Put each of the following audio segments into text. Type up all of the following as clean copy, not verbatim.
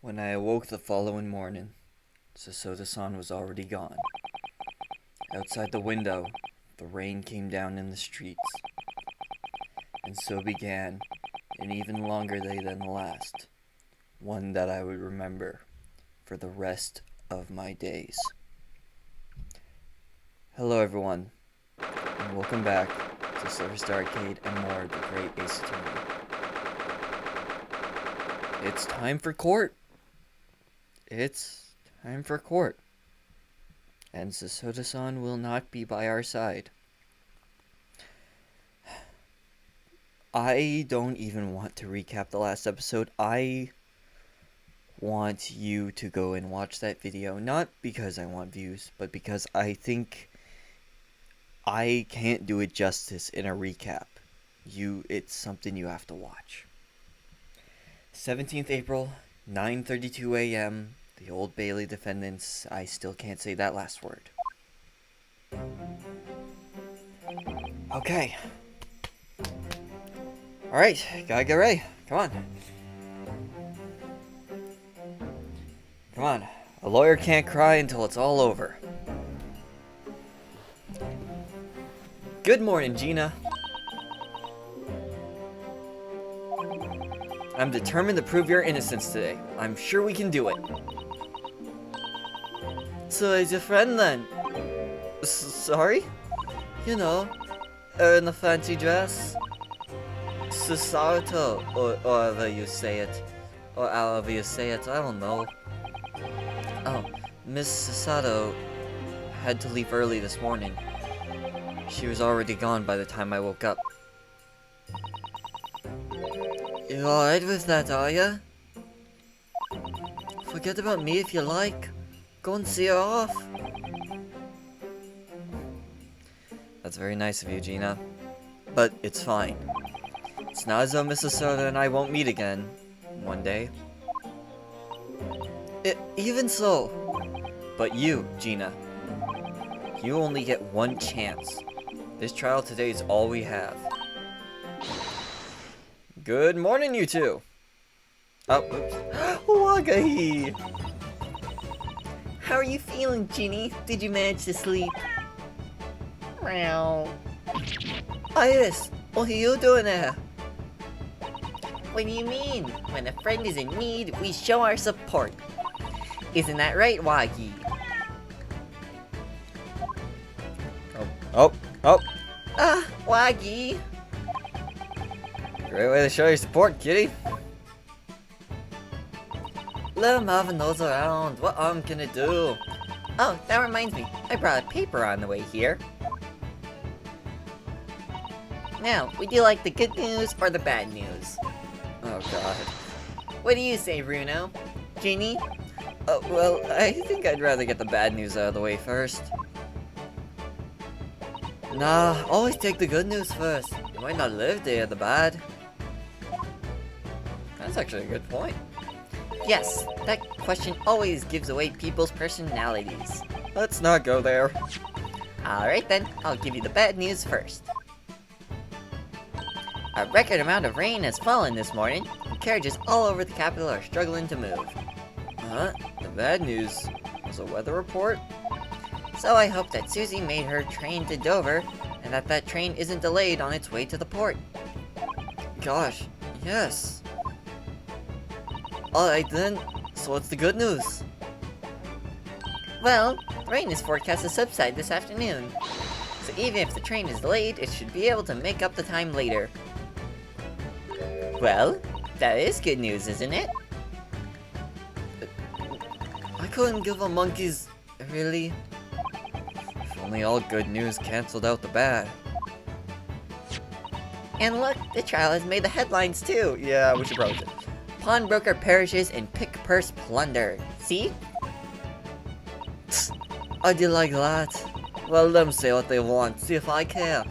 When I awoke the following morning, Susato-san was already gone. Outside the window, the rain came down in the streets. And so began an even longer day than the last, one that I would remember for the rest of my days. Hello everyone, and welcome back to SliverStar Arcade and more of the great Ace Attorney. It's time for court. It's time for court. And Susato-san will not be by our side. I don't even want to recap the last episode. I want you to go and watch that video. Not because I want views, but because I think I can't do it justice in a recap. It's something you have to watch. 17th April, 9:32 a.m. The Old Bailey defendants. I still can't say that last word. Okay. Alright, gotta get ready. Come on. Come on. A lawyer can't cry until it's all over. Good morning, Gina. I'm determined to prove your innocence today. I'm sure we can do it. So he's your friend then? Sorry? You know, in a fancy dress. Susato, or however you say it. Or however you say it, I don't know. Oh, Miss Susato had to leave early this morning. She was already gone by the time I woke up. You alright with that, are ya? Forget about me if you like. Go and see her off. That's very nice of you, Gina. But it's fine. It's not as though Mrs. Soda and I won't meet again one day. Even so. But you, Gina. You only get one chance. This trial today is all we have. Good morning, you two. Oh, oops. Wagahi! How are you feeling, Ginny? Did you manage to sleep? Meow. Iris, what are you doing there? What do you mean? When a friend is in need, we show our support. Isn't that right, Wagi? Oh. Wagi! Great way to show your support, kitty. Let him have a nose around. What arm can it do? Oh, that reminds me. I brought a paper on the way here. Now, would you like the good news or the bad news? Oh god. What do you say, Bruno? Genie? Well, I think I'd rather get the bad news out of the way first. Nah, always take the good news first. You might not live to hear the bad. That's actually a good point. Yes, that question always gives away people's personalities. Let's not go there. Alright then, I'll give you the bad news first. A record amount of rain has fallen this morning, and carriages all over the capital are struggling to move. Huh? The bad news was a weather report? So I hope that Susie made her train to Dover, and that train isn't delayed on its way to the port. Gosh, yes. Alright then, so what's the good news? Well, rain is forecast to subside this afternoon. So even if the train is delayed, it should be able to make up the time later. Well, that is good news, isn't it? I couldn't give a monkey's... Really? If only all good news cancelled out the bad. And look, the trial has made the headlines too. Yeah, we should probably... Pawnbroker perishes in pick-purse plunder. See? I did like that. Well, let them say what they want. See if I care.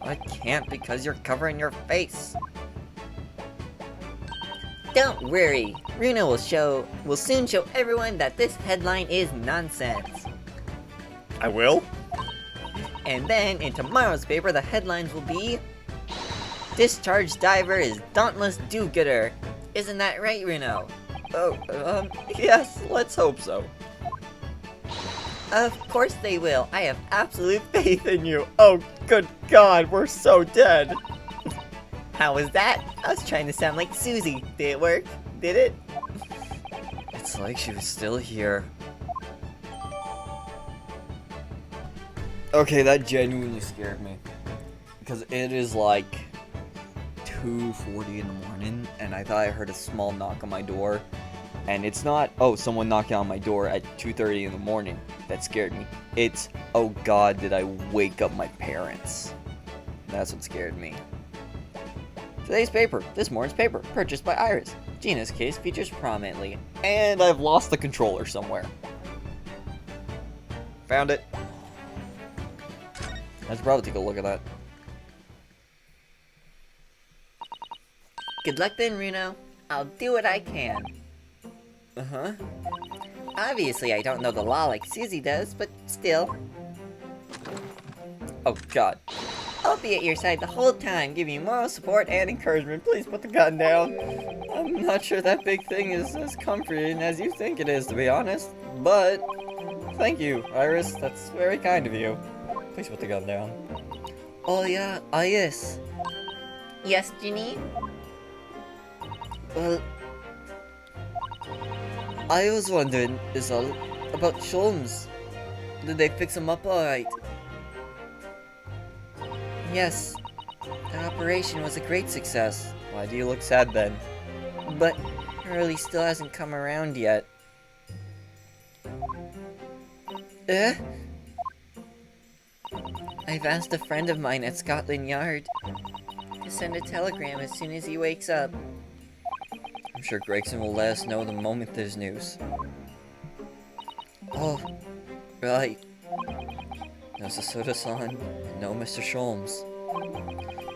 I can't because you're covering your face. Don't worry. Runa will soon show everyone that this headline is nonsense. I will? And then in tomorrow's paper, the headlines will be Discharged diver is dauntless do-gooder. Isn't that right, Runo? Oh, yes, let's hope so. Of course they will. I have absolute faith in you. Oh, good God, we're so dead. How was that? I was trying to sound like Susie. Did it work? Did it? It's like she was still here. Okay, that genuinely scared me. Because it is like 2:40 in the morning, and I thought I heard a small knock on my door. And it's not, oh, someone knocking on my door at 2:30 in the morning. That scared me. It's, oh God, did I wake up my parents? That's what scared me. Today's paper. This morning's paper. Purchased by Iris. Gina's case features prominently. And I've lost the controller somewhere. Found it. I should probably take a look at that. Good luck then, Runo. I'll do what I can. Uh-huh. Obviously, I don't know the law like Susie does, but still. Oh, God. I'll be at your side the whole time, giving you moral support and encouragement. Please put the gun down. I'm not sure that big thing is as comforting as you think it is, to be honest. But, thank you, Iris. That's very kind of you. Please put the gun down. Oh yeah, Iris. Yes, Ginny? Well, I was wondering, is all about Sholmes. Did they fix him up alright? Yes. The operation was a great success. Why do you look sad then? But Hurley still hasn't come around yet. Eh? I've asked a friend of mine at Scotland Yard to send a telegram as soon as he wakes up. I'm sure Gregson will let us know the moment there's news. Oh, right. No Susato-san, and no Mr. Sholmes.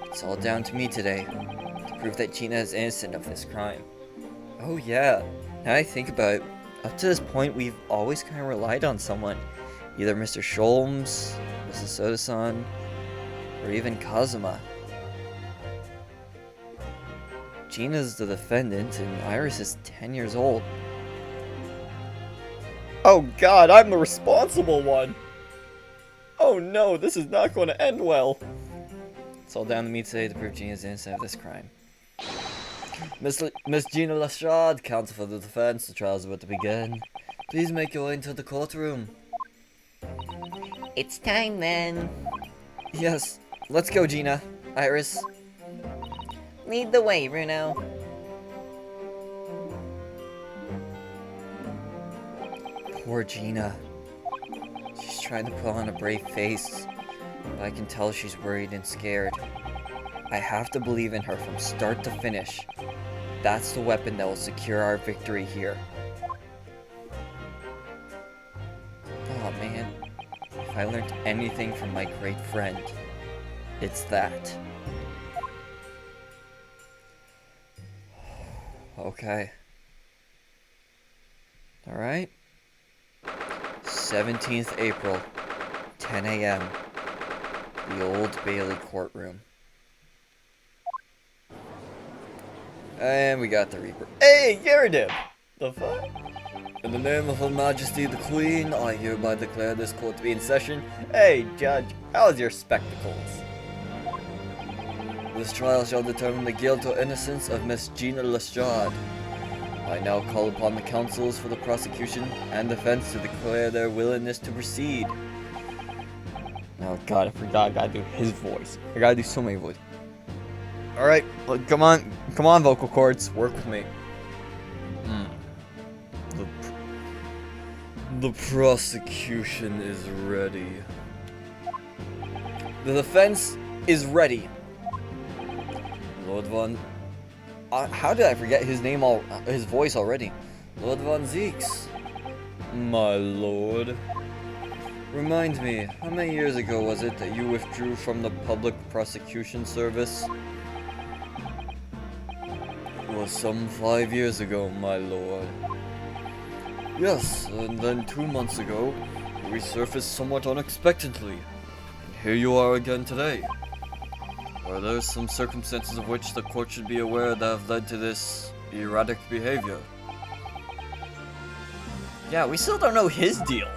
It's all down to me today, to prove that Gina is innocent of this crime. Oh yeah, now I think about it, up to this point we've always kind of relied on someone. Either Mr. Sholmes, Mrs. Susato-san, or even Kazuma. Gina's the defendant, and Iris is 10 years old. Oh God, I'm the responsible one! Oh no, this is not going to end well! It's all down to me today to prove Gina's innocent of this crime. Miss Gina Lestrade, counsel for the defense, the trial's about to begin. Please make your way into the courtroom. It's time then. Yes, let's go, Gina. Iris. Lead the way, Runo. Poor Gina. She's trying to put on a brave face, but I can tell she's worried and scared. I have to believe in her from start to finish. That's the weapon that will secure our victory here. Oh man, if I learned anything from my great friend, it's that. Okay. Alright. 17th April, 10 a.m. The Old Bailey courtroom. And we got the Reaper. Hey, Garridim! The fuck? In the name of Her Majesty the Queen, I hereby declare this court to be in session. Hey, Judge, how's your spectacles? This trial shall determine the guilt or innocence of Miss Gina Lestrade. I now call upon the counsels for the prosecution and defense to declare their willingness to proceed. Oh God, I forgot I gotta do his voice. I gotta do so many voices. Alright, come on vocal cords, work with me. The prosecution is ready. The defense is ready. Lord Von... how did I forget his name his voice already? Lord Von Zeeks. My lord. Remind me, how many years ago was it that you withdrew from the public prosecution service? It was some 5 years ago, my lord. Yes, and then 2 months ago, you resurfaced somewhat unexpectedly. And here you are again today. Are there some circumstances of which the court should be aware that have led to this erratic behavior? Yeah, we still don't know his deal.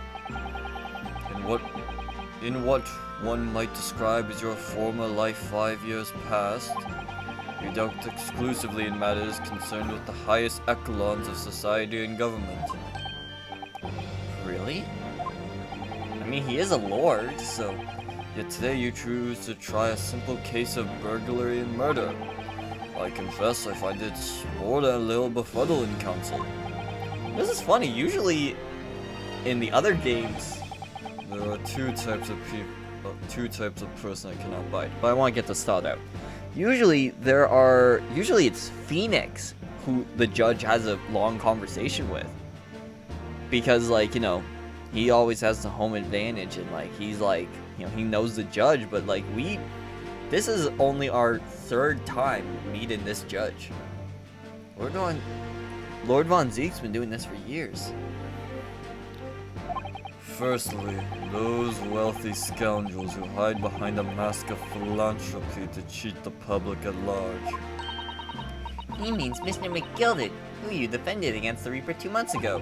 In what one might describe as your former life 5 years past, you dealt exclusively in matters concerned with the highest echelons of society and government. Really? I mean, he is a lord, so... Yet today you choose to try a simple case of burglary and murder. I confess I find it more than a little befuddling, Counsel. This is funny. Usually, in the other games, there are two types of person I cannot bite. But I want to get this thought out. Usually it's Phoenix who the judge has a long conversation with. Because, like, you know, he always has the home advantage, and, like, he's, like, you know, he knows the judge, but, like, this is only our third time meeting this judge. Lord Von Zeke's been doing this for years. Firstly, those wealthy scoundrels who hide behind a mask of philanthropy to cheat the public at large. He means Mr. McGilded, who you defended against the Reaper 2 months ago.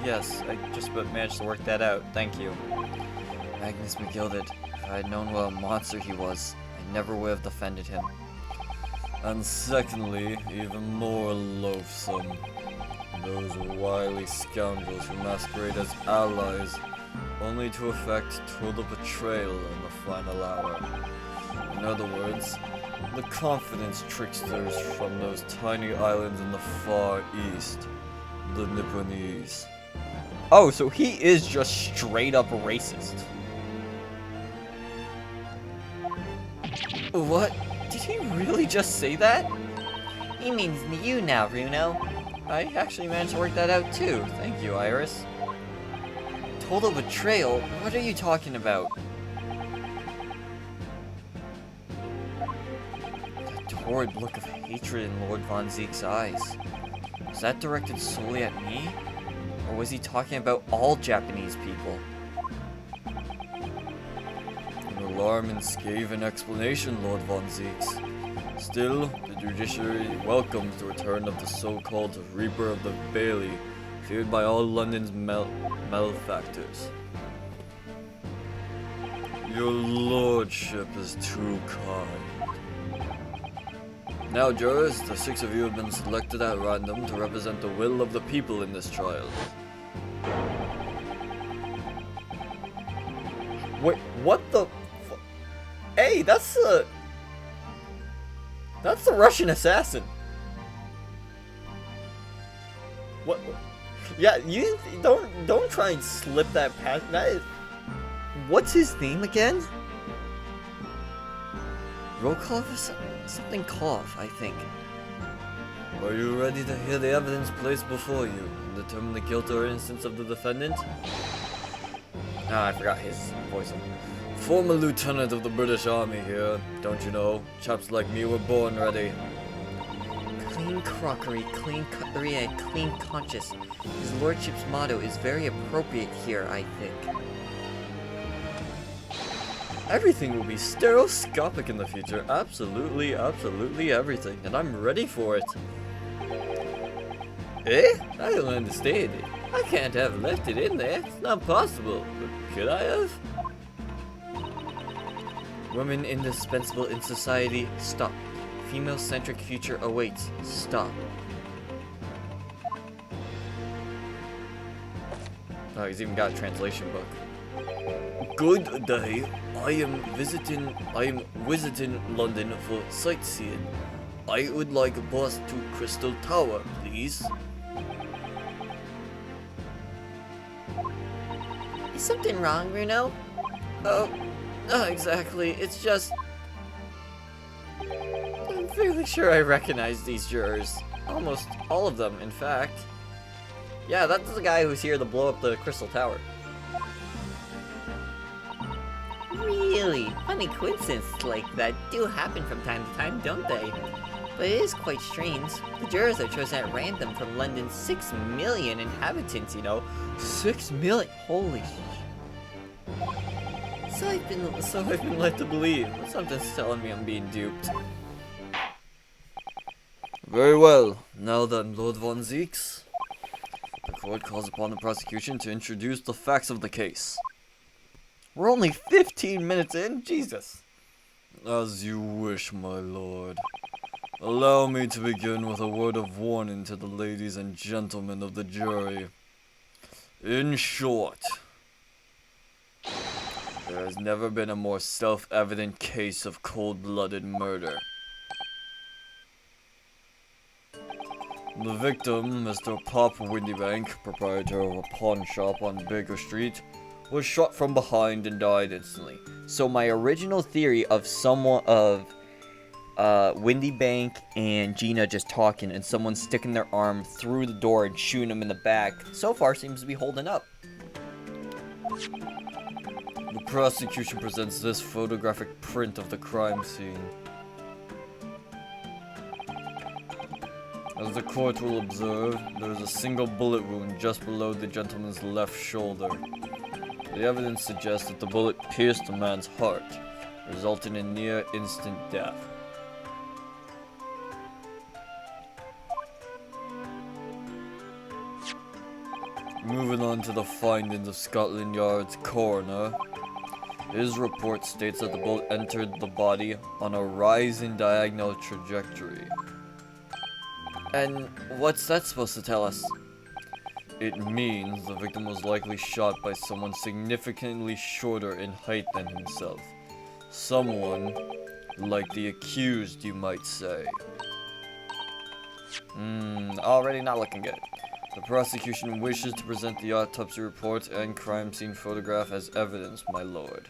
Yes, I just about managed to work that out, thank you. Magnus McGilded. If I had known what a monster he was, I never would have defended him. And secondly, even more loathsome, those wily scoundrels who masquerade as allies, only to effect total betrayal in the final hour. In other words, the confidence tricksters from those tiny islands in the far east, the Nipponese. Oh, so he is just straight up racist. What? Did he really just say that? He means you now, Bruno. I actually managed to work that out too. Thank you, Iris. Total betrayal? What are you talking about? That torrid look of hatred in Lord Von Zeke's eyes. Was that directed solely at me? Or was he talking about all Japanese people? An alarm and scathing explanation, Lord Von Zeke's. Still, the judiciary welcomes the return of the so-called Reaper of the Bailey, feared by all London's malefactors. Your lordship is too kind. Now, jurors, the 6 of you have been selected at random to represent the will of the people in this trial. Wait, what the Hey, that's the Russian assassin. What? Yeah, you don't try and slip that past. That is. What's his name again? Rokov or something Kov, I think. Are you ready to hear the evidence placed before you and determine the guilt or innocence of the defendant? Ah, I forgot his voice. Former lieutenant of the British Army here, don't you know? Chaps like me were born ready. Clean crockery, clean cutlery, and clean conscience. His lordship's motto is very appropriate here, I think. Everything will be stereoscopic in the future. Absolutely, absolutely everything. And I'm ready for it. Eh? I don't understand it. I can't have left it in there. It's not possible. But could I have? Women indispensable in society. Stop. Female-centric future awaits. Stop. Oh, he's even got a translation book. Good day. I am visiting London for sightseeing. I would like a bus to Crystal Tower, please. Is something wrong, Bruno? Oh, not exactly. It's just... I'm fairly sure I recognize these jurors. Almost all of them, in fact. Yeah, that's the guy who's here to blow up the Crystal Tower. Really? Funny coincidences like that do happen from time to time, don't they? But it is quite strange. The jurors are chosen at random from London's 6 million inhabitants, you know. 6 million? Holy So I've been led to believe. Something's telling me I'm being duped. Very well. Now then, Lord Von Zeeks. The court calls upon the prosecution to introduce the facts of the case. We're only 15 minutes in? Jesus. As you wish, my lord. Allow me to begin with a word of warning to the ladies and gentlemen of the jury. In short, there has never been a more self-evident case of cold-blooded murder. The victim, Mr. Pop Windybank, proprietor of a pawn shop on Baker Street, was shot from behind and died instantly. So my original theory of Windybank and Gina just talking and someone sticking their arm through the door and shooting him in the back, so far seems to be holding up. The prosecution presents this photographic print of the crime scene. As the court will observe, there is a single bullet wound just below the gentleman's left shoulder. The evidence suggests that the bullet pierced the man's heart, resulting in near instant death. Moving on to the findings of Scotland Yard's coroner. His report states that the bullet entered the body on a rising diagonal trajectory. And what's that supposed to tell us? It means the victim was likely shot by someone significantly shorter in height than himself. Someone like the accused, you might say. Already not looking good. The prosecution wishes to present the autopsy report and crime scene photograph as evidence, my lord.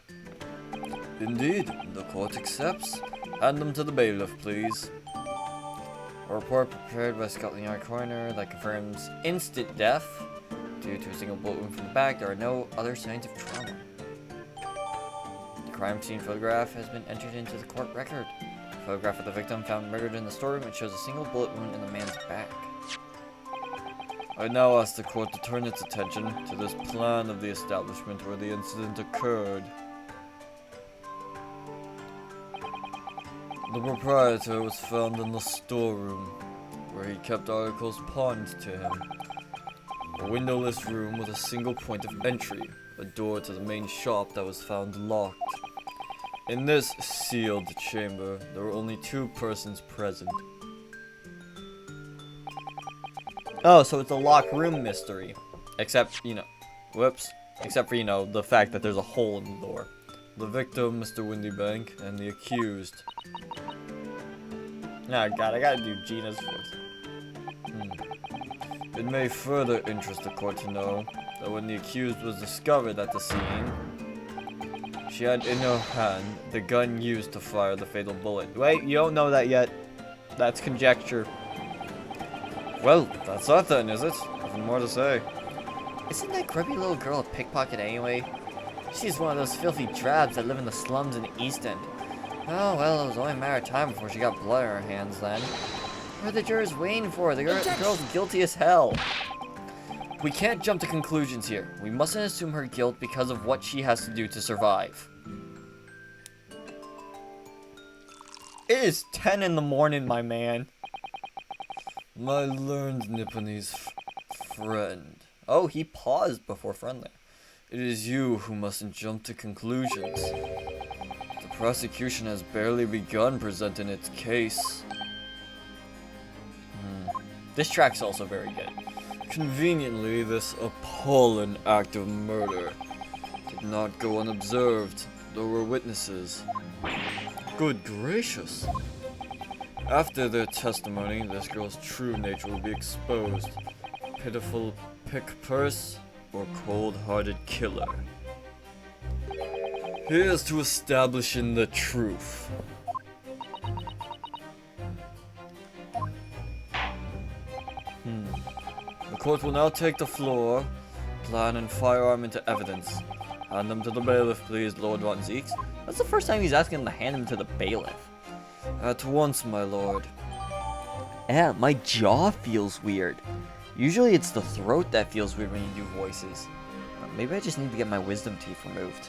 Indeed, the court accepts. Hand them to the bailiff, please. A report prepared by Scotland Yard coroner that confirms instant death. Due to a single bullet wound from the back, there are no other signs of trauma. The crime scene photograph has been entered into the court record. A photograph of the victim found murdered in the storeroom. It shows a single bullet wound in the man's back. I now ask the court to turn its attention to this plan of the establishment where the incident occurred. The proprietor was found in the storeroom, where he kept articles pawned to him. A windowless room with a single point of entry, a door to the main shop that was found locked. In this sealed chamber, there were only 2 persons present. Oh, so it's a locked room mystery. Except, except for, the fact that there's a hole in the door. The victim, Mr. Windybank, and the accused. Oh god, I gotta do Gina's voice. It may further interest the court to know that when the accused was discovered at the scene, she had in her hand the gun used to fire the fatal bullet. Wait, you don't know that yet. That's conjecture. Well, that's that then, is it? Nothing more to say. Isn't that grubby little girl a pickpocket anyway? She's one of those filthy drabs that live in the slums in the East End. Oh, well, it was only a matter of time before she got blood on her hands then. What are the jurors waiting for? The girl's guilty as hell. We can't jump to conclusions here. We mustn't assume her guilt because of what she has to do to survive. It is 10 in the morning, my man. My learned Nipponese friend. Oh, he paused before friend there. It is you who mustn't jump to conclusions. The prosecution has barely begun presenting its case. This track's also very good. Conveniently, this appalling act of murder did not go unobserved. There were witnesses. Good gracious. After their testimony, this girl's true nature will be exposed. Pitiful pick-purse or cold-hearted killer. Here's to establishing the truth. The court will now take the floor, plan and firearm into evidence. Hand them to the bailiff, please, Lord Von Zeeks. That's the first time he's asking him to hand him to the bailiff. At once, my lord. Yeah, my jaw feels weird. Usually it's the throat that feels weird when you do voices. Maybe I just need to get my wisdom teeth removed.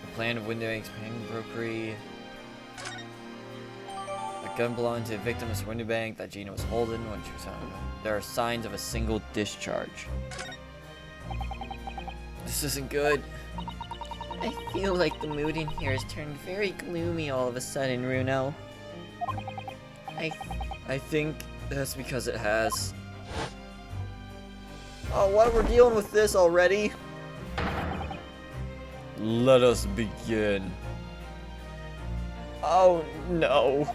The plan of Windybank's paying brokery. gun belonged to the victim's window bank that Gina was holding when she was found. There are signs of a single discharge. This isn't good. I feel like the mood in here has turned very gloomy all of a sudden, Runo. I think that's because it has. Oh, what? We're dealing with this already? Let us begin. Oh, no.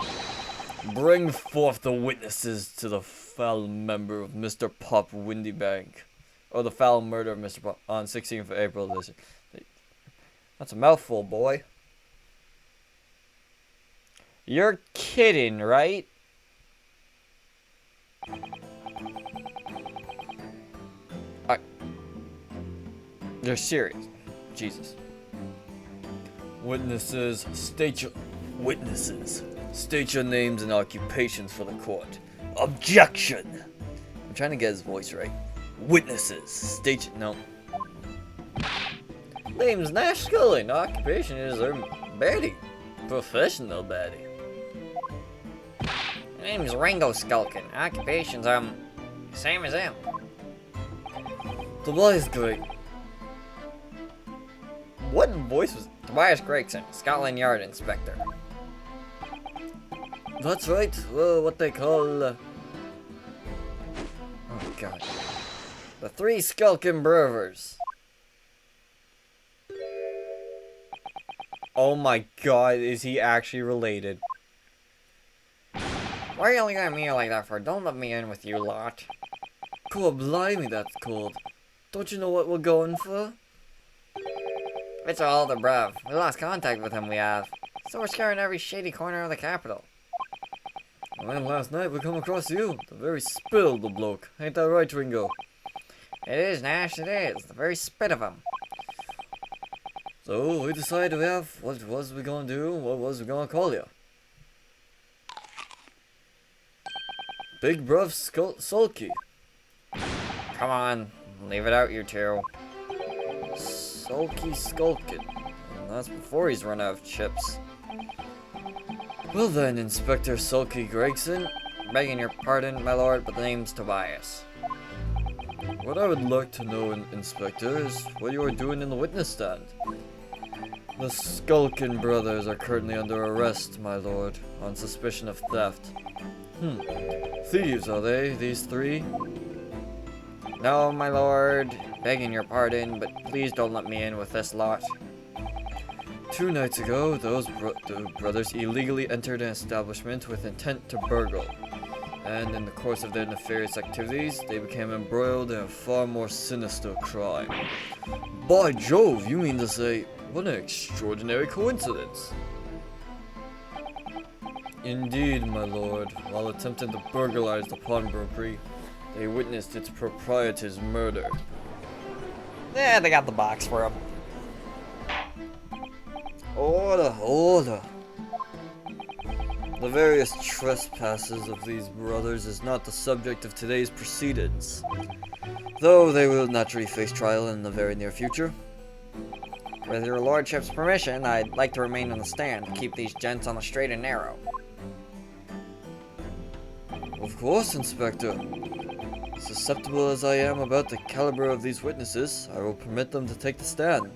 Bring forth the witnesses to the foul member of Mr. Pop Windybank. Or the foul murder of Mr. Pop on 16th of April this year. That's a mouthful, boy. You're kidding, right? You're serious. Jesus. Witnesses, state your names and occupations for the court. Objection! I'm trying to get his voice right. Witnesses, state your... No. Name's Nash Skulking. Occupation is baddie. Professional baddie. Name's Rango Skulking. Occupation's, same as him. Tobias Great. What voice was... Tobias Gregson, Scotland Yard Inspector. That's right. Well, what they call... Oh, God. The Three Skulking Brothers. Oh my God, is he actually related? Why are you looking at me like that for? Don't let me in with you lot. Cool, blimey, that's cold. Don't you know what we're going for? It's all the bruv. We lost contact with him, we have. So we're scouring every shady corner of the capital. And last night we come across you, the very spill of the bloke. Ain't that right, Ringo? It is, Nash, it is. The very spit of him. So we decided we have, what was we gonna do? What was we gonna call you? Big Bruv Sulky. Come on, leave it out, you two. Sulky Skulking. And that's before he's run out of chips. Well then, Inspector Sulky Gregson. Begging your pardon, my lord, but the name's Tobias. What I would like to know, Inspector, is what you are doing in the witness stand. The Skulkin brothers are currently under arrest, my lord, on suspicion of theft. Thieves, are they, these three? No, my lord. Begging your pardon, but please don't let me in with this lot. 2 nights ago, the brothers illegally entered an establishment with intent to burgle. And in the course of their nefarious activities, they became embroiled in a far more sinister crime. By Jove, you mean to say, what an extraordinary coincidence. Indeed, my lord, while attempting to burglarize the pawnbrokery, they witnessed its proprietor's murder. Yeah, they got the box for him. Order. The various trespasses of these brothers is not the subject of today's proceedings, though they will naturally face trial in the very near future. With your lordship's permission, I'd like to remain on the stand to keep these gents on the straight and narrow. Of course, Inspector. Susceptible as I am about the caliber of these witnesses, I will permit them to take the stand.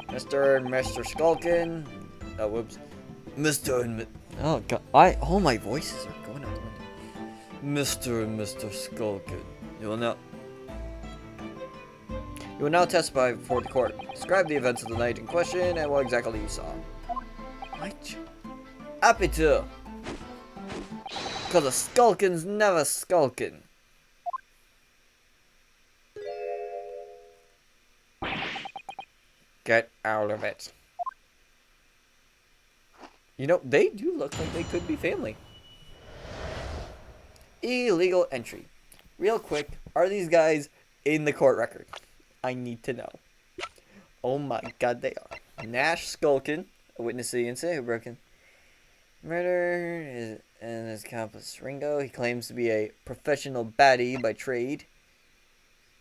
Mr. and Mr. Skulkin. Whoops. Mr. and Oh god, all my voices are going out the window. Mr. and Mr. Skulkin, you will now testify before the court. Describe the events of the night in question and what exactly you saw. What? Happy to. Cause a skulkin's never skulking. Get out of it. You know, they do look like they could be family. Illegal entry. Real quick, are these guys in the court record? I need to know. Oh my god, they are. Nash Skulkin, a witness to the incident who broke in murder, and his accomplice Ringo. He claims to be a professional baddie by trade.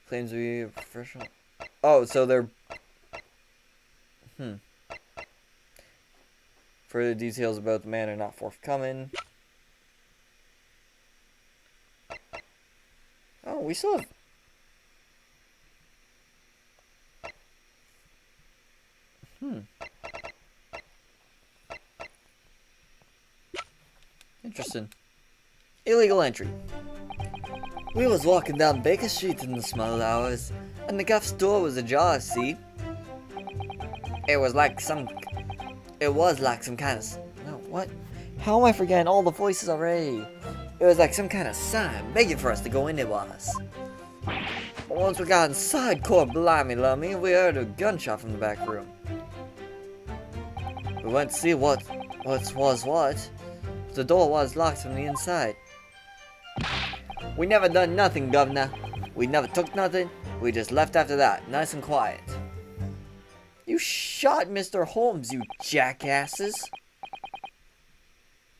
Claims to be a professional. Oh, so they're. Further details about the man are not forthcoming. Oh, we still have... Interesting. Illegal entry. We was walking down Baker Street in the small hours, and the gaff's door was ajar, see? It was like some kind of... No, what? How am I forgetting all the voices already? It was like some kind of sign begging for us to go in, it was. But once we got inside, core blimey lummy, we heard a gunshot from the back room. We went to see what. The door was locked from the inside. We never done nothing, governor. We never took nothing. We just left after that, nice and quiet. You shot Mr. Holmes, you jackasses.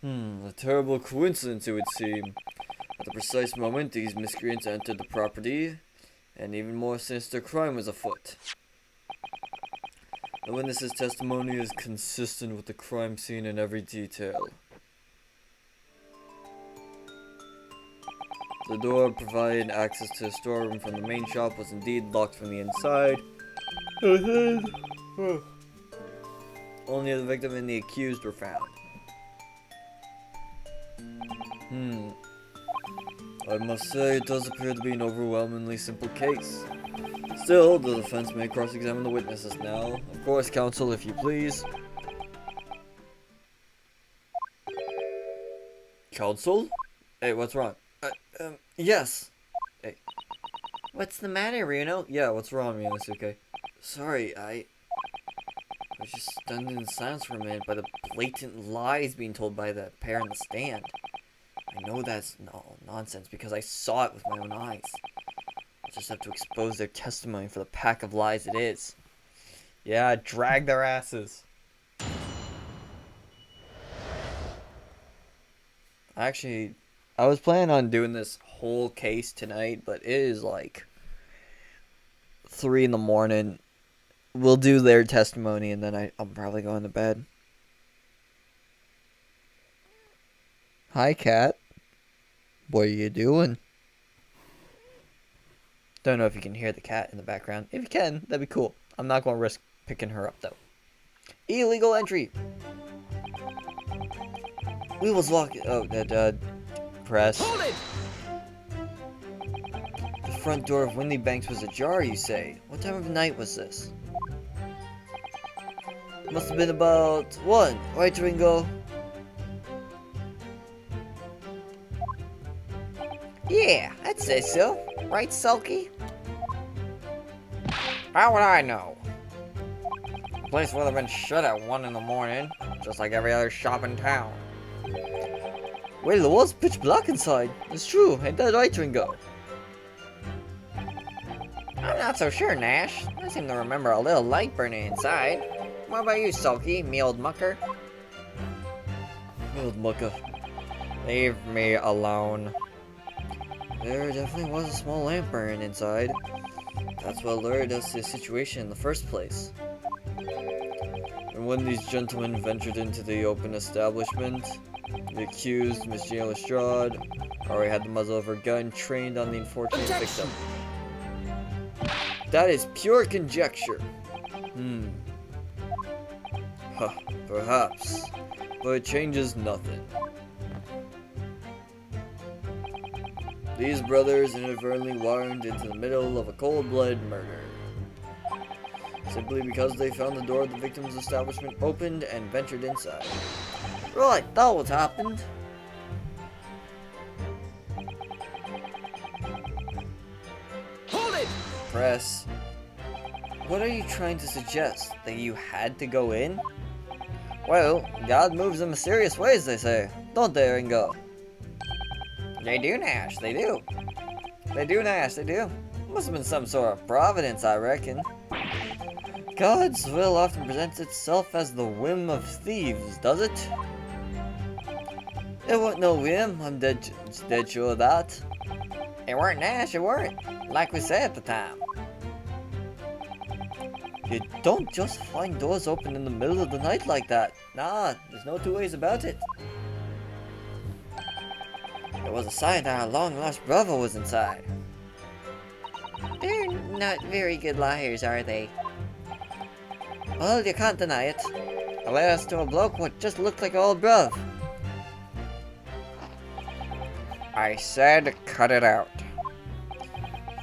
A terrible coincidence it would seem. At the precise moment these miscreants entered the property, an even more sinister crime was afoot. The witness's testimony is consistent with the crime scene in every detail. The door providing access to the storeroom from the main shop was indeed locked from the inside. Only the victim and the accused were found. I must say, it does appear to be an overwhelmingly simple case. Still, the defense may cross-examine the witnesses now. Of course, counsel, if you please. Counsel? Hey, what's wrong? Yes. Hey. What's the matter, Runo? Yeah, what's wrong, Miyasuke? Sorry, I was just stunned in silence for a minute by the blatant lies being told by the pair on the stand. I know that's nonsense because I saw it with my own eyes. I'll just have to expose their testimony for the pack of lies it is. Yeah, drag their asses. Actually, I was planning on doing this whole case tonight, but it is like 3 in the morning. We'll do their testimony and then I'm probably going to bed. Hi, cat. What are you doing? Don't know if you can hear the cat in the background. If you can, that'd be cool. I'm not going to risk picking her up, though. Illegal entry. We was walking... Oh, press. Hold it! The front door of Windy Banks was ajar, you say? What time of night was this? Must have been about 1, right, Ringo? Yeah, I'd say so. Right, Sulky? How would I know? The place would have been shut at 1 in the morning, just like every other shop in town. Well, it was pitch black inside. It's true, ain't that right, Ringo? I'm not so sure, Nash. I seem to remember a little light burning inside. What about you, Sulky, me old mucker? Me old mucker. Leave me alone. There definitely was a small lamp burning inside. That's what alerted us to the situation in the first place. And when these gentlemen ventured into the open establishment, the accused, Miss Jane Lestrade, already had the muzzle of her gun trained on the unfortunate victim. That is pure conjecture. Huh, perhaps. But it changes nothing. These brothers inadvertently warmed into the middle of a cold-blooded murder. Simply because they found the door of the victim's establishment opened and ventured inside. Right, that what happened. Hold it! Press. What are you trying to suggest? That you had to go in? Well, God moves in mysterious ways, they say. Don't they, Ringo? They do, Nash, they do. They do, Nash, they do. Must have been some sort of providence, I reckon. God's will often presents itself as the whim of thieves, does it? It wasn't no whim, I'm dead sure of that. It weren't, Nash, it weren't. Like we said at the time. You don't just find doors open in the middle of the night like that. Nah, there's no two ways about it. There was a sign that our long-lost brother was inside. They're not very good liars, are they? Well, you can't deny it. I led us to a bloke what just looked like old bruv. I said cut it out.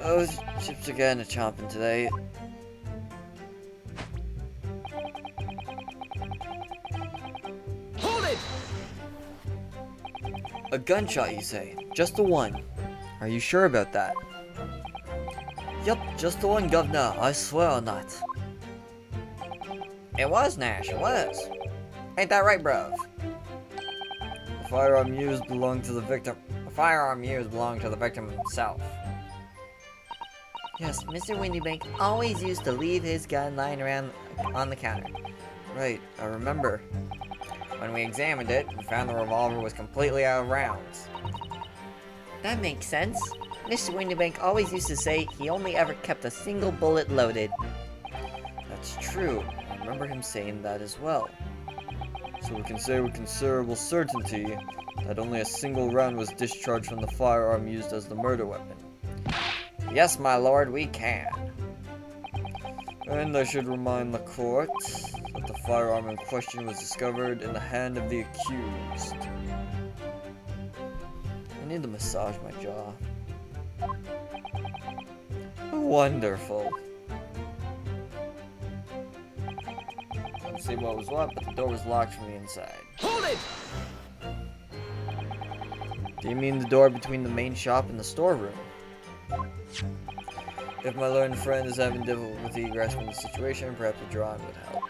Those chips are getting a chomping today. Hold it! A gunshot, you say? Just the one. Are you sure about that? Yup, just the one, governor. I swear on that. It was, Nash, it was. Ain't that right, bruv? The firearm used belonged to the victim. The firearm used belonged to the victim himself. Yes, Mr. Windybank always used to leave his gun lying around on the counter. Right, I remember. When we examined it, we found the revolver was completely out of rounds. That makes sense. Mr. Windybank always used to say he only ever kept a single bullet loaded. That's true. I remember him saying that as well. So we can say with considerable certainty that only a single round was discharged from the firearm used as the murder weapon. Yes, my lord, we can. And I should remind the court that the firearm in question was discovered in the hand of the accused. I need to massage my jaw. Wonderful. Let's see what was what, but the door was locked from the inside. Hold it! Do you mean the door between the main shop and the storeroom? If my learned friend is having difficulty grasping the situation, perhaps a drawing would help.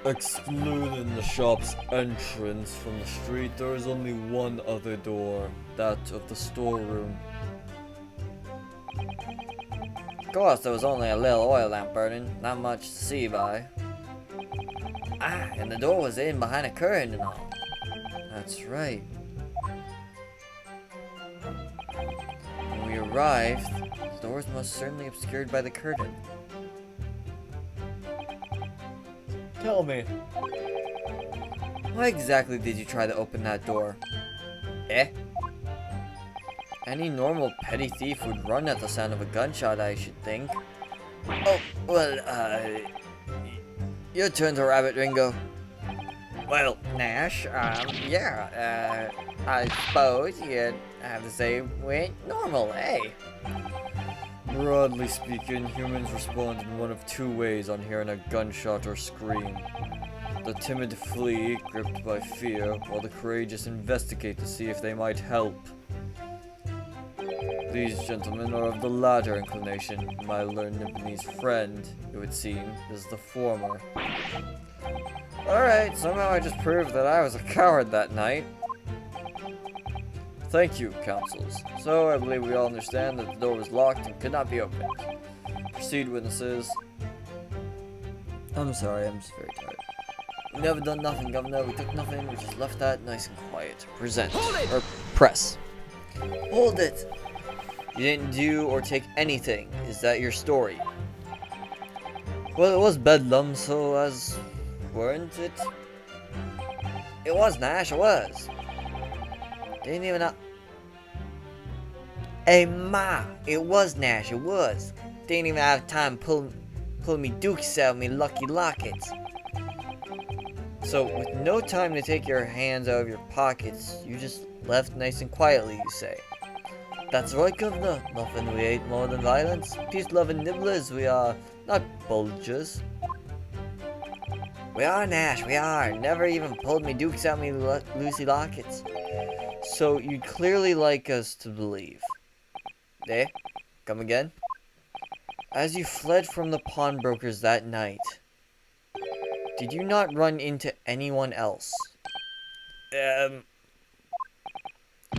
Excluding the shop's entrance from the street, there is only one other door, that of the storeroom. Of course, there was only a little oil lamp burning, not much to see by. Ah, and the door was in behind a curtain and all. That's right. When we arrived, the door was most certainly obscured by the curtain. Tell me, why exactly did you try to open that door? Eh? Any normal petty thief would run at the sound of a gunshot, I should think. Oh, well, Your turn to rabbit, Ringo. well, Nash, yeah, I suppose you'd have to say we're normal, eh? Broadly speaking, humans respond in one of two ways on hearing a gunshot or scream. The timid flee, gripped by fear, while the courageous investigate to see if they might help. These gentlemen are of the latter inclination. My learned Nibonese friend, it would seem, is the former. Alright, somehow I just proved that I was a coward that night. Thank you, counsels. So, I believe we all understand that the door was locked and could not be opened. Proceed, witnesses. I'm sorry, I'm just very tired. We never done nothing, Governor. We took nothing. We just left that nice and quiet. Present. Or press. Hold it! You didn't do or take anything. Is that your story? Well, it was bedlam, so as... weren't it? It was, Nash, it was. Didn't even know... Hey, Ma, it was, Nash, it was. Didn't even have time pull me dukes out of me lucky lockets. So, with no time to take your hands out of your pockets, you just left nice and quietly, you say? That's right, Governor. Nothing we hate more than violence. Peace-loving nibblers we are, not bulgers. We are, Nash, we are. Never even pulled me dukes out of me Lucy lockets. So, you'd clearly like us to believe. Eh? Come again? As you fled from the pawnbrokers that night, did you not run into anyone else?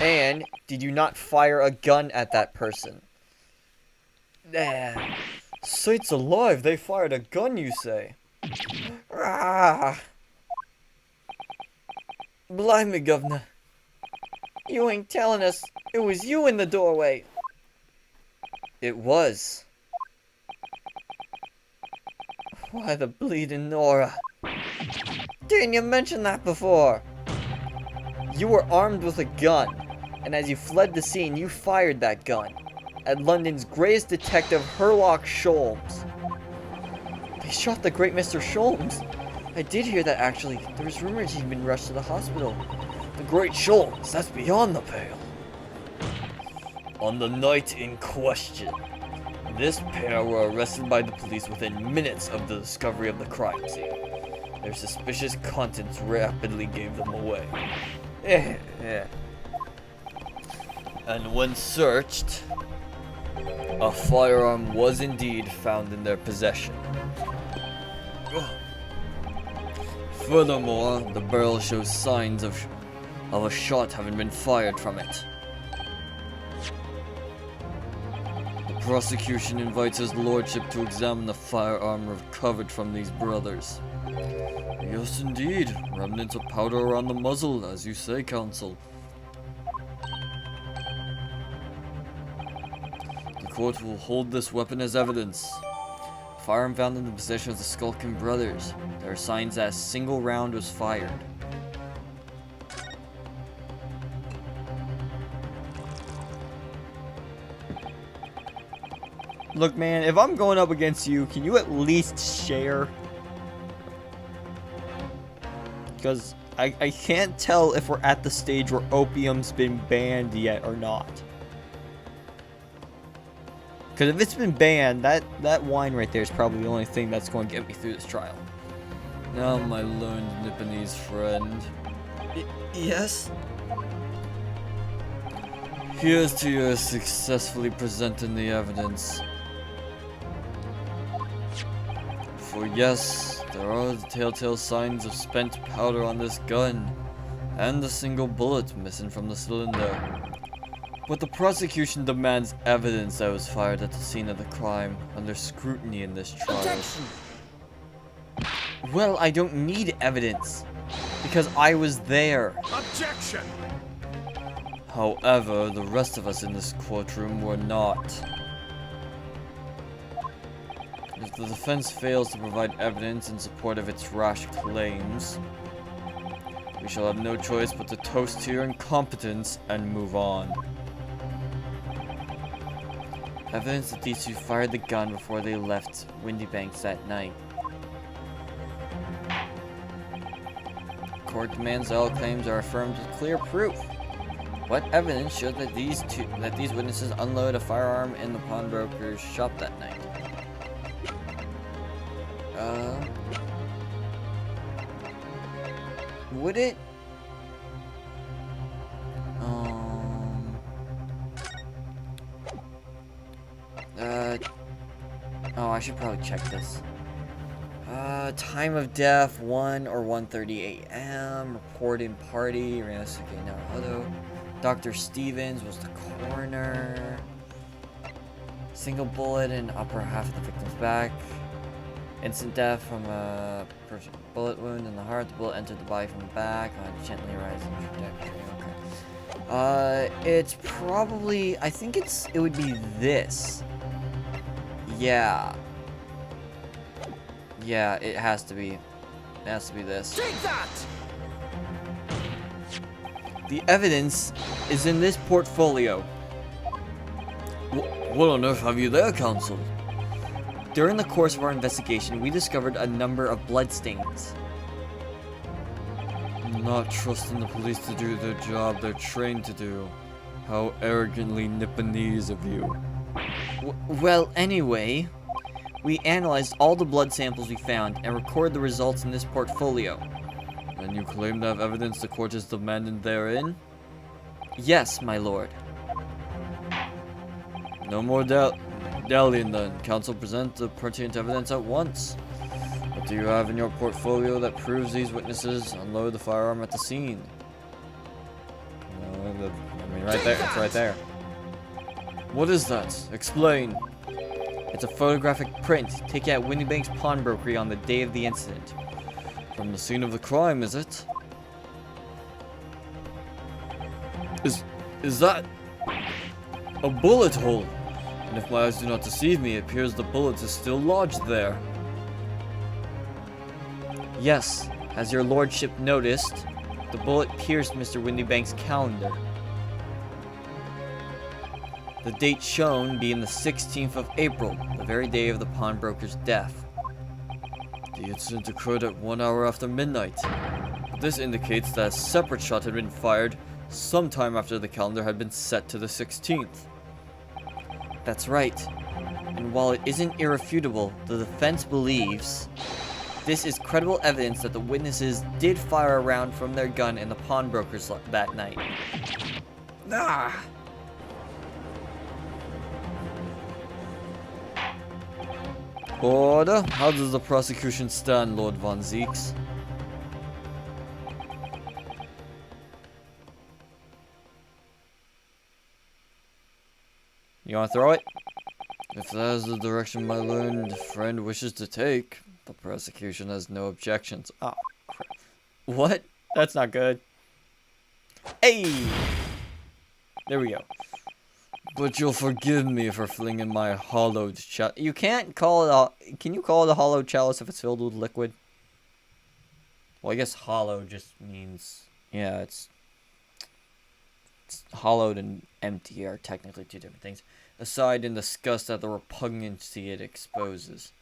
And did you not fire a gun at that person? Saints alive, they fired a gun, you say? Ah! Blimey, Governor. You ain't telling us it was you in the doorway. It was. Why the bleeding Nora? Didn't you mention that before? You were armed with a gun, and as you fled the scene, you fired that gun at London's greatest detective, Herlock Sholmes. They shot the great Mr. Sholmes. I did hear that, actually. There was rumors he'd been rushed to the hospital. The great Sholmes, that's beyond the pale. On the night in question, this pair were arrested by the police within minutes of the discovery of the crime scene. Their suspicious contents rapidly gave them away. And when searched, a firearm was indeed found in their possession. Furthermore, the barrel shows signs of a shot having been fired from it. The prosecution invites his lordship to examine the firearm recovered from these brothers. Yes, indeed. Remnants of powder around the muzzle, as you say, counsel. The court will hold this weapon as evidence. Firearm found in the possession of the Skulking brothers. There are signs that a single round was fired. Look, man, if I'm going up against you, can you at least share? Because I can't tell if we're at the stage where opium's been banned yet or not. Because if it's been banned, that wine right there is probably the only thing that's going to get me through this trial. Now, my learned Nipponese friend. Yes? Here's to your successfully presenting the evidence. For yes, there are the telltale signs of spent powder on this gun, and a single bullet missing from the cylinder. But the prosecution demands evidence that was fired at the scene of the crime under scrutiny in this trial. Objection! Well, I don't need evidence, because I was there. Objection! However, the rest of us in this courtroom were not. If the defense fails to provide evidence in support of its rash claims, we shall have no choice but to toast to your incompetence and move on. Evidence that these two fired the gun before they left Windy Banks that night. Court demands all claims are affirmed with clear proof. What evidence showed that these witnesses unloaded a firearm in the pawnbroker's shop that night? Would it? Oh, I should probably check this. Time of death, 1 or 1:30 a.m. Reported party, Ryanosuke Naruhodo. Dr. Stevens was the coroner. Single bullet in upper half of the victim's back. Instant death from a bullet wound in the heart. The bullet entered the body from the back on a gently rising trajectory. Okay. It's probably, I think it would be this. Yeah. Yeah, it has to be. It has to be this. Take that! The evidence is in this portfolio. What on earth have you there, counsel? During the course of our investigation, we discovered a number of bloodstains. Not trusting the police to do their job they're trained to do. How arrogantly Nipponese of you. Well, anyway, we analyzed all the blood samples we found and recorded the results in this portfolio. And you claim to have evidence the court is demanding therein? Yes, my lord. No more dallying then. Counsel, present the pertinent evidence at once. What do you have in your portfolio that proves these witnesses unloaded the firearm at the scene? Right there. It's right there. What is that? Explain. It's a photographic print taken at Windy Banks pawnbrokery on the day of the incident. From the scene of the crime, is it? Is that a bullet hole? And if my eyes do not deceive me, it appears the bullet is still lodged there. Yes, as your lordship noticed, the bullet pierced Mr. Windybank's calendar. The date shown being the 16th of April, the very day of the pawnbroker's death. The incident occurred at 1 hour after midnight. This indicates that a separate shot had been fired sometime after the calendar had been set to the 16th. That's right. And while it isn't irrefutable, the defense believes this is credible evidence that the witnesses did fire a round from their gun in the pawnbrokers that night. Ah! Order? How does the prosecution stand, Lord Von Zeeks? You want to throw it? If that is the direction my learned friend wishes to take, the prosecution has no objections. Oh, crap. What? That's not good. Hey! There we go. But you'll forgive me for flinging my hollowed chalice. You can't call it a... Can you call it a hollowed chalice if it's filled with liquid? Well, I guess hollow just means... Yeah, it's hollowed and empty are technically two different things. Aside in disgust at the repugnancy it exposes.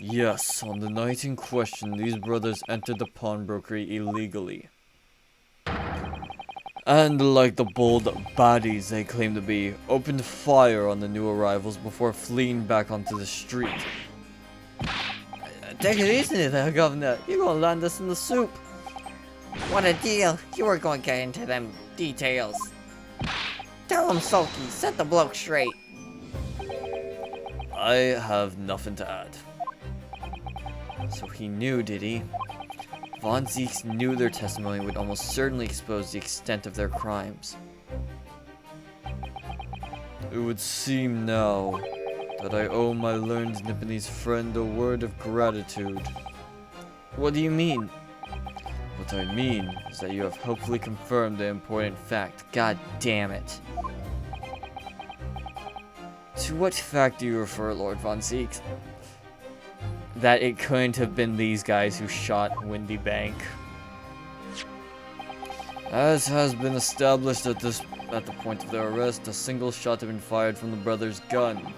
Yes, on the night in question, these brothers entered the pawnbrokery illegally. And like the bold baddies they claim to be, opened fire on the new arrivals before fleeing back onto the street. Take it easy there, Governor. You're gonna land us in the soup. What a deal. You were going to get into them details. Tell him, Sulky. Set the bloke straight. I have nothing to add. So he knew, did he? Von Zeeks knew their testimony would almost certainly expose the extent of their crimes. It would seem now that I owe my learned Nipponese friend a word of gratitude. What do you mean? What I mean is that you have helpfully confirmed the important fact. God damn it. To what fact do you refer, Lord Von Zeeks? That it couldn't have been these guys who shot Windybank. As has been established at the point of their arrest, a single shot had been fired from the brothers' gun.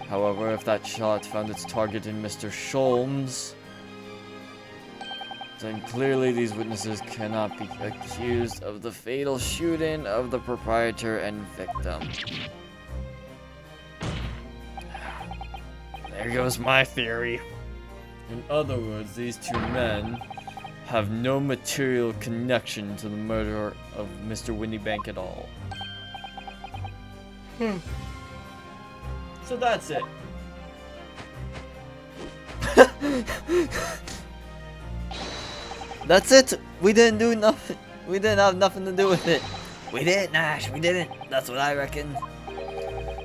However, if that shot found its target in Mr. Sholmes, then clearly these witnesses cannot be accused of the fatal shooting of the proprietor and victim. There goes my theory. In other words, these two men have no material connection to the murder of Mr. Windybank at all. So that's it. That's it. We didn't do nothing. We didn't have nothing to do with it. We didn't, Nash. We didn't. That's what I reckon.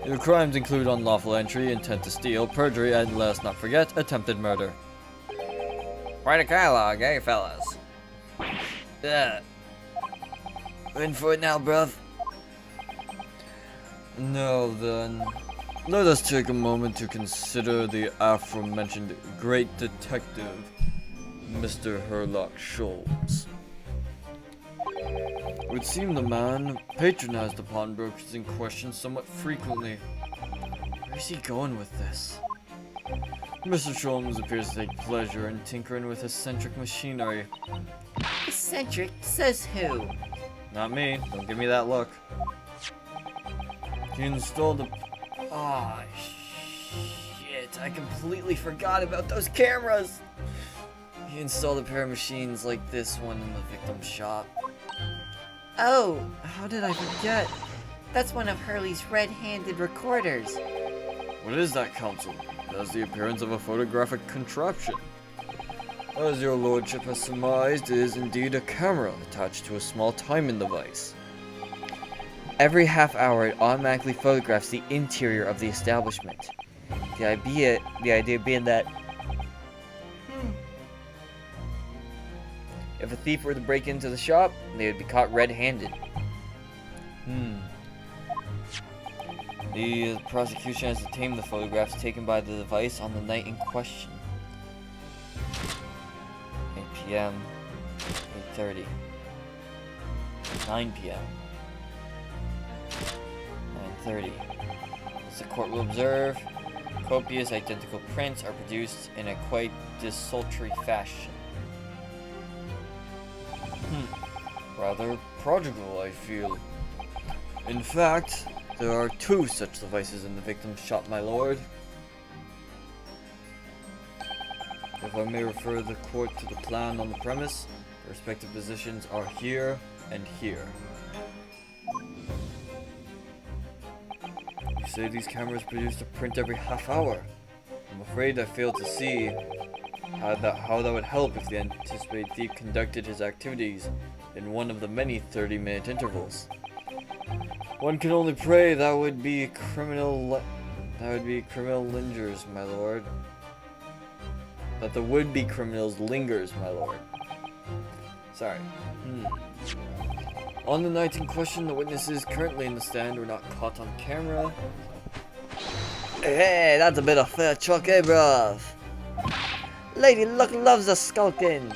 Your crimes include unlawful entry, intent to steal, perjury, and let us not forget, attempted murder. Quite a catalog, eh, fellas? Yeah. In for it now, bruv. Now then, let us take a moment to consider the aforementioned great detective, Mr. Herlock Sholmes. It would seem the man patronized the pawnbrokers in question somewhat frequently. Where is he going with this? Mr. Sholmes appears to take pleasure in tinkering with eccentric machinery. Eccentric? Says who? Not me. Don't give me that look. He installed a... Oh, shit. I completely forgot about those cameras. He installed a pair of machines like this one in the victim's shop. Oh, how did I forget? That's one of Hurley's red-handed recorders. What is that, Counsel? It has the appearance of a photographic contraption. As your lordship has surmised, it is indeed a camera attached to a small timing device. Every half hour, it automatically photographs the interior of the establishment. The idea being that if a thief were to break into the shop, they would be caught red-handed. The prosecution has obtained the photographs taken by the device on the night in question. 8 p.m., 8:30, 9 p.m., 9:30. As the court will observe, copious identical prints are produced in a quite desultory fashion. Rather prodigal, I feel. In fact, there are 2 such devices in the victim's shop, my lord. If I may refer the court to the plan on the premise, the respective positions are here and here. You say these cameras produce a print every half hour. I'm afraid I fail to see how that would help if the anticipated thief conducted his activities in one of the many 30-minute intervals. One can only pray that would be criminal lingers, my lord. That the would-be criminals lingers, my lord. Sorry. On the night in question, the witnesses currently in the stand were not caught on camera. Hey, that's a bit of fair chuck, eh, bruv? Lady Luck loves a skulking.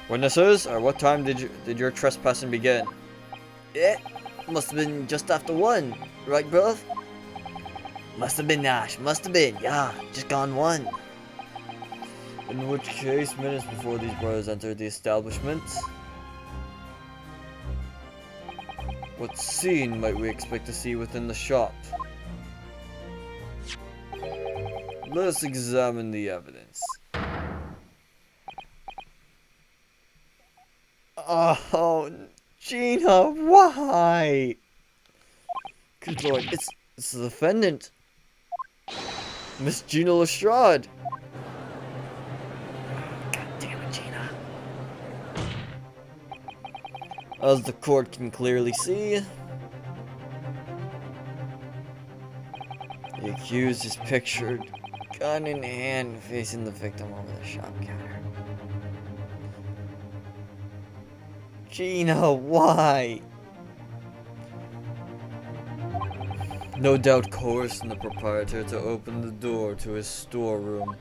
Witnesses, at what time did your trespassing begin? Yeah, must have been just after 1, right, bruv? Must have been, Nash, must have been, yeah, just gone 1. In which case, minutes before these brothers entered the establishment. What scene might we expect to see within the shop? Let us examine the evidence. Oh, Gina, why? Good lord, it's the defendant. Miss Gina Lestrade. God damn it, Gina. As the court can clearly see, the accused is pictured, gun in hand, facing the victim over the shop counter. Gina, why? No doubt coercing the proprietor to open the door to his storeroom.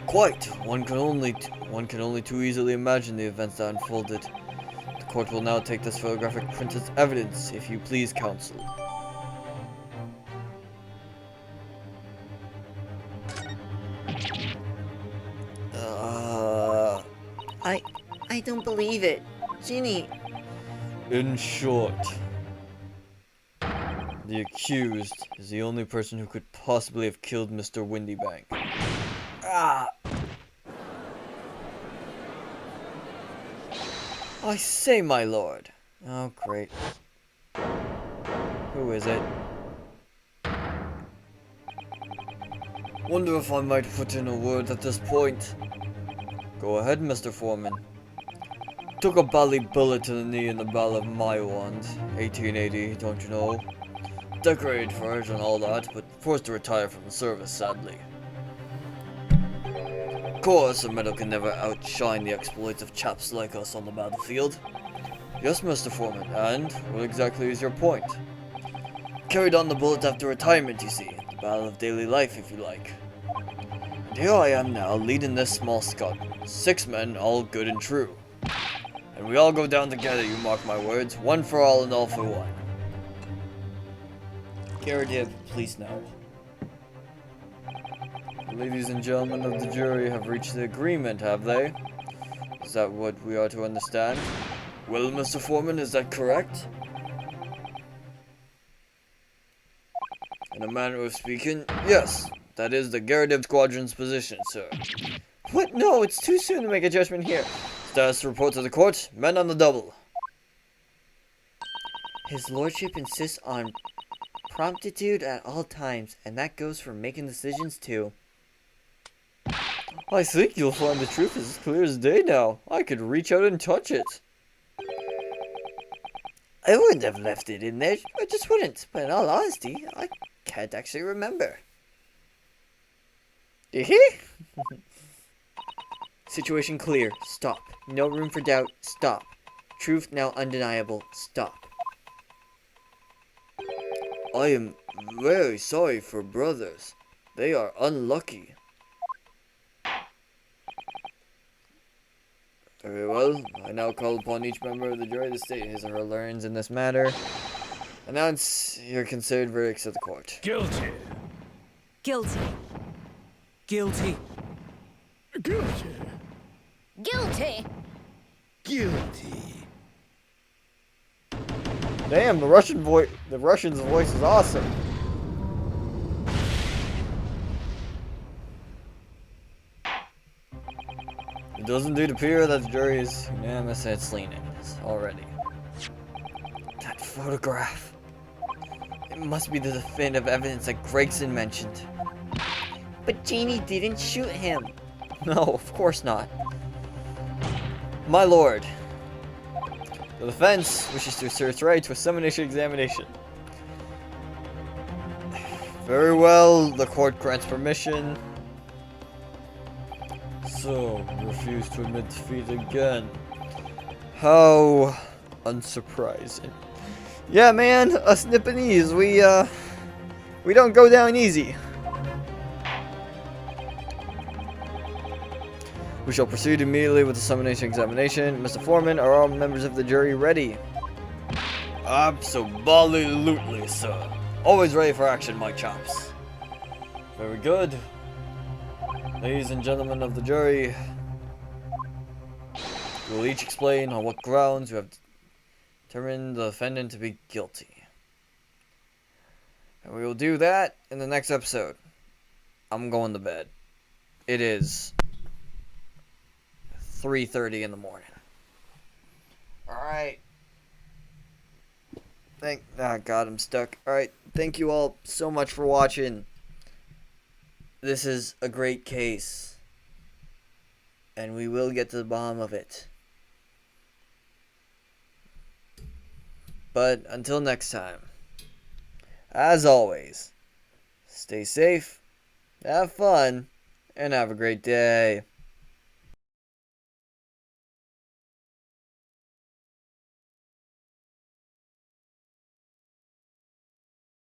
Quite. One can only too easily imagine the events that unfolded. The court will now take this photographic print as evidence, if you please, counsel. I don't believe it. Ginny. In short, the accused is the only person who could possibly have killed Mr. Windybank. I say, my lord. Oh, great. Who is it? Wonder if I might put in a word at this point. Go ahead, Mr. Foreman. Took a bally bullet to the knee in the battle of Maiwand, 1880, don't you know? Decorated for it and all that, but forced to retire from the service, sadly. Of course, a medal can never outshine the exploits of chaps like us on the battlefield. Yes, Mr. Foreman, and what exactly is your point? Carried on the bullet after retirement, you see. The battle of daily life, if you like. And here I am now, leading this small squad. 6 men, all good and true. And we all go down together, you mark my words. One for all and all for one. Garrett, please know. Ladies and gentlemen of the jury have reached the agreement, have they? Is that what we are to understand? Well, Mr. Foreman, is that correct? In a manner of speaking, yes. That is the Garrett Squadron's position, sir. What? No, it's too soon to make a judgment here. Status report to the court. Men on the double. His lordship insists on promptitude at all times, and that goes for making decisions too. I think you'll find the truth is as clear as day now. I could reach out and touch it. I wouldn't have left it in there. I just wouldn't. But in all honesty, I can't actually remember. Situation clear. Stop. No room for doubt. Stop. Truth now undeniable. Stop. I am very sorry for brothers. They are unlucky. Very well. I now call upon each member of the jury to state his or her learns in this matter. Announce your considered verdicts of the court. Guilty. Guilty. Guilty. Guilty. Guilty. Guilty. Damn, the Russian's voice is awesome. It doesn't appear that the jury is unanimous in its leanings already. That photograph. It must be the definitive evidence that Gregson mentioned. But Janie didn't shoot him. No, of course not. My lord, the defense wishes to assert its right to a summation examination. Very well, the court grants permission. So, you refuse to admit defeat again. How unsurprising. Yeah, man, us Nipponese, we don't go down easy. We shall proceed immediately with the summation examination. Mr. Foreman, are all members of the jury ready? Absolutely, sir. Always ready for action, my chops. Very good. Ladies and gentlemen of the jury, you will each explain on what grounds you have determined the defendant to be guilty. And we will do that in the next episode. I'm going to bed. It is 3:30 in the morning. Alright. God, I'm stuck. Alright, thank you all so much for watching. This is a great case. And we will get to the bottom of it. But until next time, as always, stay safe, have fun, and have a great day.